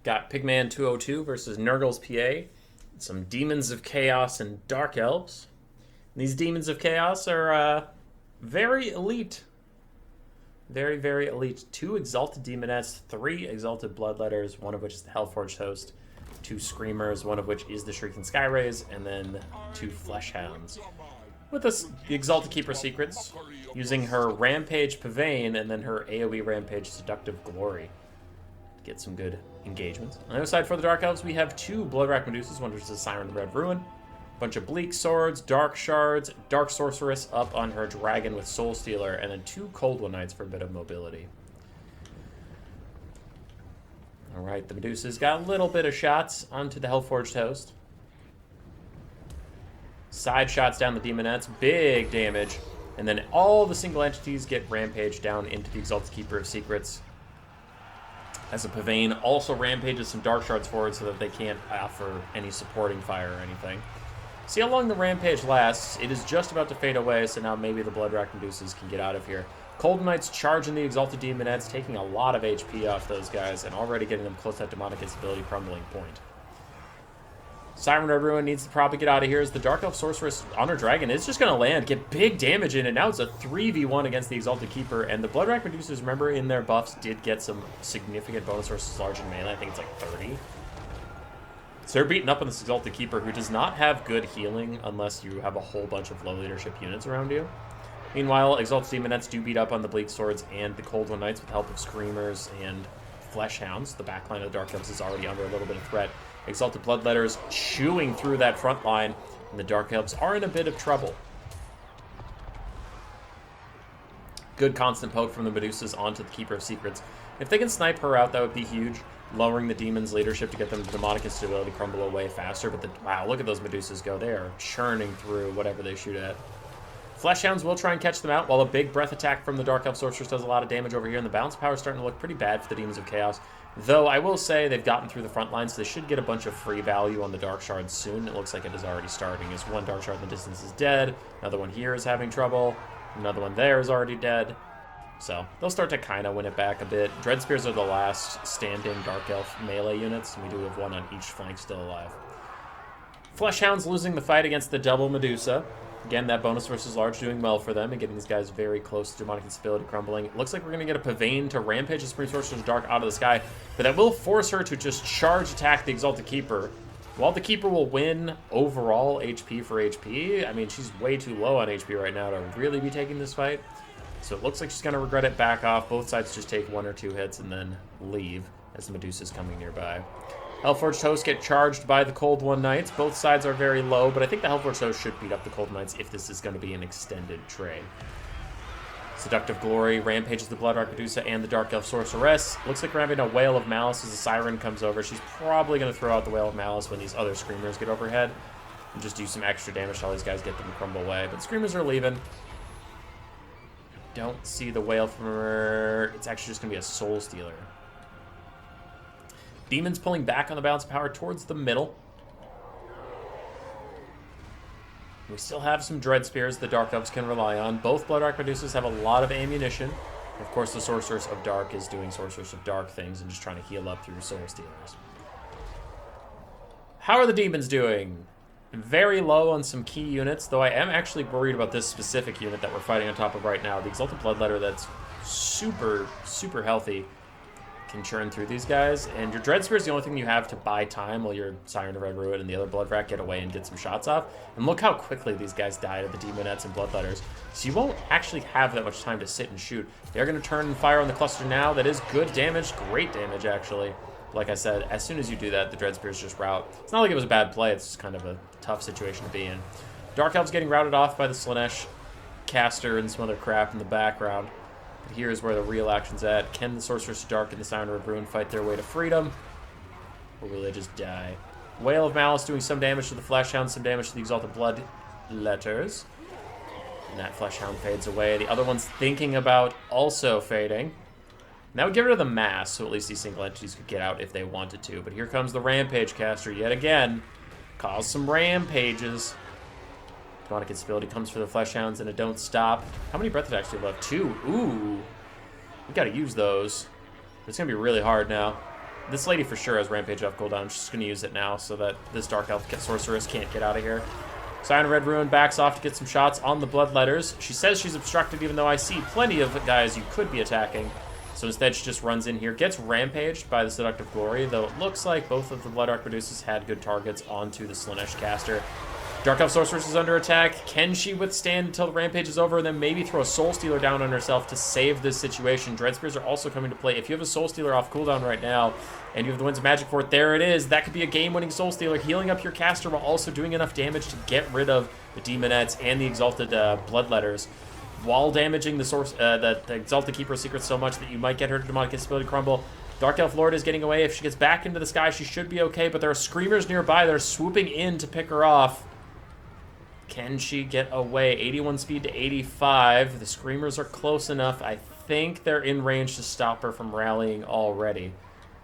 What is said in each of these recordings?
Got Pigman 202 versus Nurgle's PA. Some Demons of Chaos and Dark Elves. These Demons of Chaos are very elite. Very, very elite. 2 Exalted Demonettes, 3 Exalted Bloodletters, one of which is the Hellforged Host, 2 Screamers, one of which is the Shrieking Skyrays, and then 2 Fleshhounds. With us, the Exalted Keeper Secrets, using her Rampage Pavane and then her AoE Rampage Seductive Glory to get some good engagements. On the other side for the Dark Elves, we have 2 Bloodwrack Medusas, one which is a Siren Red Ruin, bunch of Bleak Swords, Dark Shards, Dark Sorceress up on her Dragon with Soul Stealer, and then 2 Cold One Knights for a bit of mobility. Alright, the Medusas got a little bit of shots onto the Hellforged Host. Side shots down the Demonettes, big damage. And then all the single entities get rampaged down into the Exalted Keeper of Secrets. As a Pavane also rampages some Dark Shards forward so that they can't offer any supporting fire or anything. See how long the rampage lasts. It is just about to fade away, so now maybe the Bloodwrack Medusas can get out of here. Cold Knights charging the Exalted Demonettes, taking a lot of HP off those guys, and already getting them close to that Demonic Instability crumbling point. Siren Red Ruin needs to probably get out of here as the Dark Elf Sorceress on her Dragon is just going to land, get big damage in, and now it's a 3v1 against the Exalted Keeper, and the Bloodwrack Medusas, remember, in their buffs did get some significant bonus versus large in melee. I think it's like 30. So they're beating up on this Exalted Keeper, who does not have good healing unless you have a whole bunch of low leadership units around you. Meanwhile, Exalted Demonettes do beat up on the Bleak Swords and the Cold One Knights with the help of Screamers and Fleshhounds. The backline of the Dark Elves is already under a little bit of threat. Exalted Bloodletters chewing through that front line, and the Dark Elves are in a bit of trouble. Good constant poke from the Medusas onto the Keeper of Secrets. If they can snipe her out, that would be huge, lowering the Demon's leadership to get them to Demonic Instability crumble away faster. But wow, look at those Medusas go. They are churning through whatever they shoot at. Fleshhounds will try and catch them out, while a big breath attack from the Dark Elf Sorceress does a lot of damage over here, and the balance power is starting to look pretty bad for the Demons of Chaos. Though I will say they've gotten through the front line, so they should get a bunch of free value on the Dark Shards soon. It looks like it is already starting, as one Dark Shard in the distance is dead, another one here is having trouble, another one there is already dead. So they'll start to kind of win it back a bit. Dread Spears are the last standing Dark Elf melee units, and we do have one on each flank still alive. Fleshhounds losing the fight against the double Medusa. Again, that bonus versus large doing well for them and getting these guys very close to Demonic Instability crumbling. It looks like we're going to get a Pavane to rampage the Supreme Sorcerer's Dark out of the sky, but that will force her to just charge attack the Exalted Keeper. While the Keeper will win overall HP for HP, I mean, she's way too low on HP right now to really be taking this fight. So it looks like she's going to regret it, back off. Both sides just take 1 or 2 hits and then leave as the Medusa's coming nearby. Hellforged Hosts get charged by the Cold One Knights. Both sides are very low, but I think the Hellforged Hosts should beat up the Cold Knights if this is going to be an extended trade. Seductive Glory rampages the Bloodwrack Medusa and the Dark Elf Sorceress. Looks like we're having a Wail of Malice as the Siren comes over. She's probably going to throw out the Wail of Malice when these other Screamers get overhead and just do some extra damage to all these guys, get them to crumble away. But Screamers are leaving. Don't see the Wail from her. It's actually just going to be a Soul Stealer. Demons pulling back on the balance of power towards the middle. We still have some Dread Spears the Dark Elves can rely on. Both Bloodwrack Medusas have a lot of ammunition. Of course, the Sorceress of Dark is doing Sorceress of Dark things and just trying to heal up through Soul Stealers. How are the Demons doing? Very low on some key units, though I am actually worried about this specific unit that we're fighting on top of right now. The Exalted Bloodletter that's super, super healthy can churn through these guys, and your Dread Spear is the only thing you have to buy time while your Siren of Red Ruin and the other Bloodwrack get away and get some shots off. And look how quickly these guys die to the Demonettes and Bloodletters. So you won't actually have that much time to sit and shoot. They're going to turn and fire on the cluster now. That is good damage, great damage actually. Like I said, as soon as you do that, the Dread Spears just rout. It's not like it was a bad play, it's just kind of a tough situation to be in. Dark Elves getting routed off by the Slaanesh caster and some other crap in the background. But here's where the real action's at. Can the Sorceress of Dark and the Siren of Ruin fight their way to freedom? Or will they just die? Wail of Malice doing some damage to the Fleshhound, some damage to the Exalted Bloodletters. And that Fleshhound fades away. The other one's thinking about also fading. That would get rid of the mass, so at least these single entities could get out if they wanted to. But here comes the Rampage caster yet again. Cause some rampages. Demonic Instability comes for the Fleshhounds, and it don't stop. How many breath attacks do we have left? 2. Ooh. We gotta use those. It's gonna be really hard now. This lady for sure has Rampage off cooldown. She's just going to use it now so that this Dark Elf Sorceress can't get out of here. Siren Red Ruin backs off to get some shots on the Bloodletters. She says she's obstructed even though I see plenty of guys you could be attacking. So instead she just runs in here, gets rampaged by the Seductive Glory, though it looks like both of the Blood Archmeduses had good targets onto the Slaanesh caster. Dark Elf Sorceress is under attack. Can she withstand until the rampage is over and then maybe throw a Soul Stealer down on herself to save this situation? Dread Spears are also coming to play. If you have a Soul Stealer off cooldown right now and you have the Winds of Magic for it, there it is. That could be a game-winning Soul Stealer, healing up your caster while also doing enough damage to get rid of the Demonettes and the Exalted Bloodletters, while damaging the Exalted Keeper of Secrets so much that you might get her to Demonic Instability crumble. Dark Elf Lord is getting away. If she gets back into the sky, she should be okay, but there are Screamers nearby that are swooping in to pick her off. Can she get away? 81 speed to 85. The Screamers are close enough. I think they're in range to stop her from rallying already.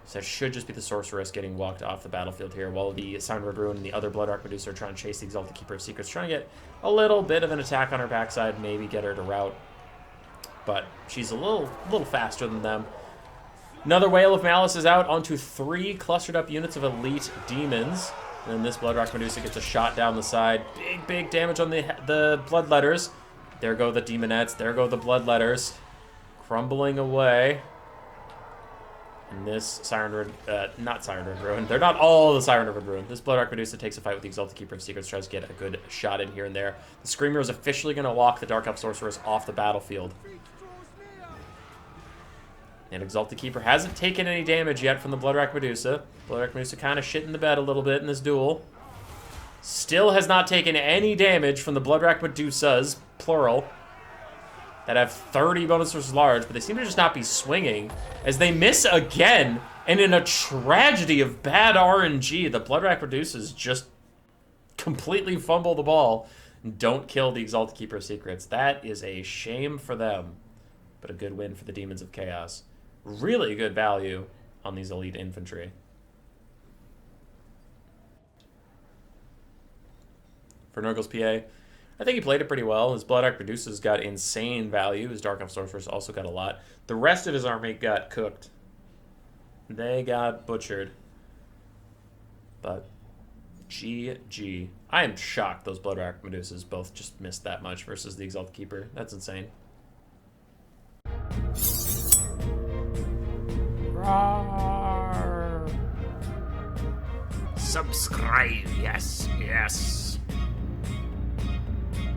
So it should just be the Sorceress getting walked off the battlefield here, while the Siren Red Ruin and the other Blood Archmedusa are trying to chase the Exalted Keeper of Secrets, trying to get a little bit of an attack on her backside, maybe get her to rout. But she's a little faster than them. Another Whale of Malice is out onto 3 clustered up units of Elite Demons. And then this Blood Archmedusa gets a shot down the side. Big damage on the Bloodletters. There go the Demonettes. There go the Bloodletters. Crumbling away. And this not Siren Red Ruin. They're not all the Siren Red Ruin. This Blood Archmedusa takes a fight with the Exalted Keeper of Secrets, tries to get a good shot in here and there. The Screamer is officially going to walk the Dark Elf Sorceress off the battlefield. And Exalted Keeper hasn't taken any damage yet from the Blood Archmedusa. Blood Archmedusa kind of shitting the bed a little bit in this duel. Still has not taken any damage from the Blood Archmedusas, plural, that have 30 bonus versus large, but they seem to just not be swinging, as they miss again. And in a tragedy of bad RNG, the Blood Archmedusas just completely fumble the ball and don't kill the Exalted Keeper of Secrets. That is a shame for them, but a good win for the Demons of Chaos. Really good value on these elite infantry. For Nurgle's PA, I think he played it pretty well. His Blood Archmedusa's got insane value. His Dark Elf Sorceress also got a lot. The rest of his army got cooked. They got butchered. But GG. I am shocked those Blood Archmedusas both just missed that much versus the Exalted Keeper. That's insane. Roar. Subscribe, yes.